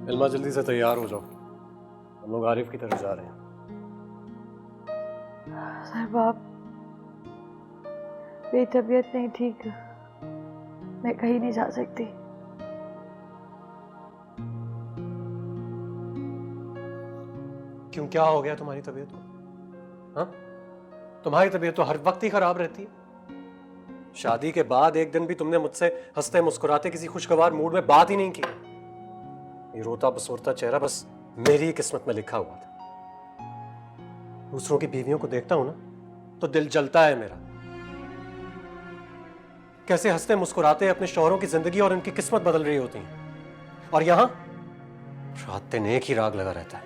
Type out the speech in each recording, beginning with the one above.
इल्मा जल्दी से तैयार हो जाओ, हम लोग आरिफ की तरफ जा रहे हैं। सर बाप, मेरी तबीयत नहीं ठीक, मैं कहीं नहीं जा सकती। क्यों, क्या हो गया तुम्हारी तबीयत को? हाँ, तुम्हारी तबीयत तो हर वक्त ही खराब रहती है। शादी के बाद एक दिन भी तुमने मुझसे हंसते मुस्कुराते किसी खुशगवार मूड में बात ही नहीं की। ये रोता बसोरता चेहरा बस मेरी ही किस्मत में लिखा हुआ था। दूसरों की बीवियों को देखता हूं ना तो दिल जलता है मेरा। कैसे हंसते मुस्कुराते अपने शौहरों की जिंदगी और उनकी किस्मत बदल रही होती है, और यहां रात दिन एक ही राग लगा रहता है।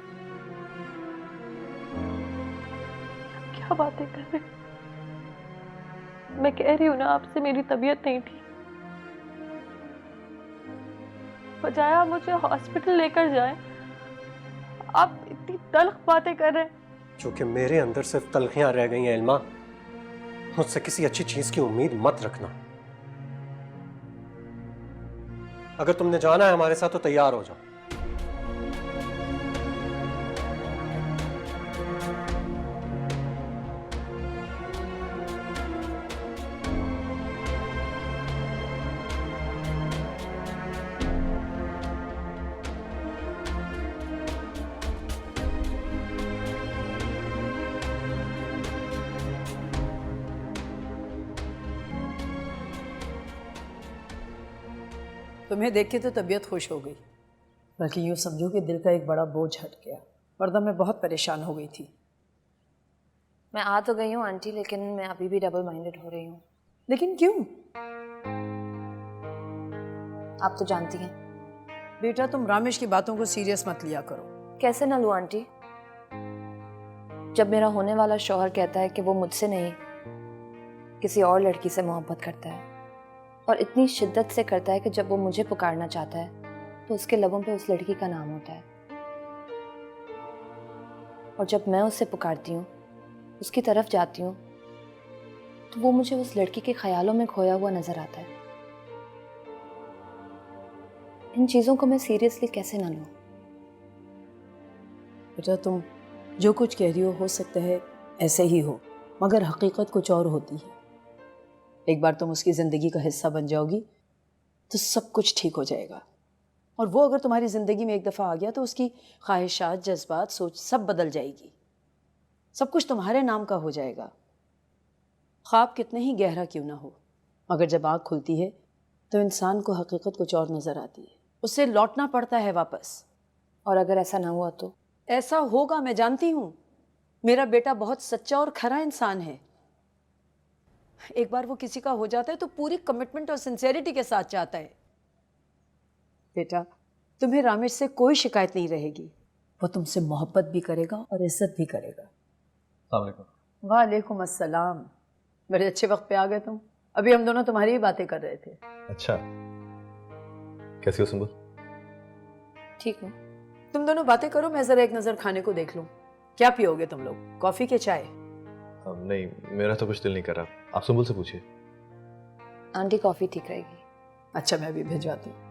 क्या बातें कर रहे हो? मैं कह रही हूं ना आपसे, मेरी तबीयत नहीं ठीक। बजाय आप मुझे हॉस्पिटल लेकर जाएं, आप इतनी तल्ख बातें कर रहे हैं। क्योंकि मेरे अंदर सिर्फ तलखियां रह गई हैं इल्मा। मुझसे किसी अच्छी चीज की उम्मीद मत रखना। अगर तुमने जाना है हमारे साथ तो तैयार हो जाओ। तुम्हें देख के तो तबीयत खुश हो गई, बल्कि यूँ समझो कि दिल का एक बड़ा बोझ हट गया, वरना मैं बहुत परेशान हो गई थी। मैं आ तो गई हूँ आंटी, लेकिन मैं अभी भी डबल माइंडेड हो रही हूँ। लेकिन क्यों? आप तो जानती हैं। बेटा, तुम रामेश की बातों को सीरियस मत लिया करो। कैसे ना लूँ आंटी? जब मेरा होने वाला शौहर कहता है कि वो मुझसे नहीं किसी और लड़की से मोहब्बत करता है, और इतनी शिद्दत से करता है कि जब वो मुझे पुकारना चाहता है तो उसके लबों पे उस लड़की का नाम होता है, और जब मैं उसे पुकारती हूँ, उसकी तरफ जाती हूँ, तो वो मुझे उस लड़की के ख्यालों में खोया हुआ नजर आता है। इन चीज़ों को मैं सीरियसली कैसे ना लूँ? बेटा, तुम जो कुछ कह रही हो सकता है ऐसे ही हो, मगर हकीकत कुछ और होती है। एक बार तुम उसकी ज़िंदगी का हिस्सा बन जाओगी तो सब कुछ ठीक हो जाएगा। और वो अगर तुम्हारी ज़िंदगी में एक दफ़ा आ गया तो उसकी ख्वाहिशात, जज्बात, सोच सब बदल जाएगी। सब कुछ तुम्हारे नाम का हो जाएगा। ख्वाब कितने ही गहरा क्यों ना हो, मगर जब आँख खुलती है तो इंसान को हकीकत कुछ और नज़र आती है, उससे लौटना पड़ता है वापस। और अगर ऐसा ना हुआ तो? ऐसा होगा, मैं जानती हूँ। मेरा बेटा बहुत सच्चा और खरा इंसान है। एक बार वो किसी का हो जाता है तो पूरी कमिटमेंट और सिंसेरिटी के साथ चाहता है। बेटा, तुम्हें रामेश से कोई शिकायत नहीं रहेगी। वो तुमसे मोहब्बत भी करेगा और इज्जत भी करेगा। अस्सलाम वालेकुम। वालेकुम अस्सलाम। बड़े अच्छे वक्त पे आ गए तुम। अभी हम दोनों तुम्हारी ही बातें कर रहे थे। अच्छा, कैसी हो सुंबुल? ठीक है। तुम दोनों बातें करो, मैं जरा एक नज़र खाने को देख लूँ। क्या पियोगे तुम लोग, कॉफ़ी के चाय? नहीं, मेरा तो कुछ दिल नहीं कर रहा। आप सुंबुल से पूछिए। आंटी कॉफ़ी ठीक रहेगी। अच्छा, मैं अभी भिजवाती हूँ।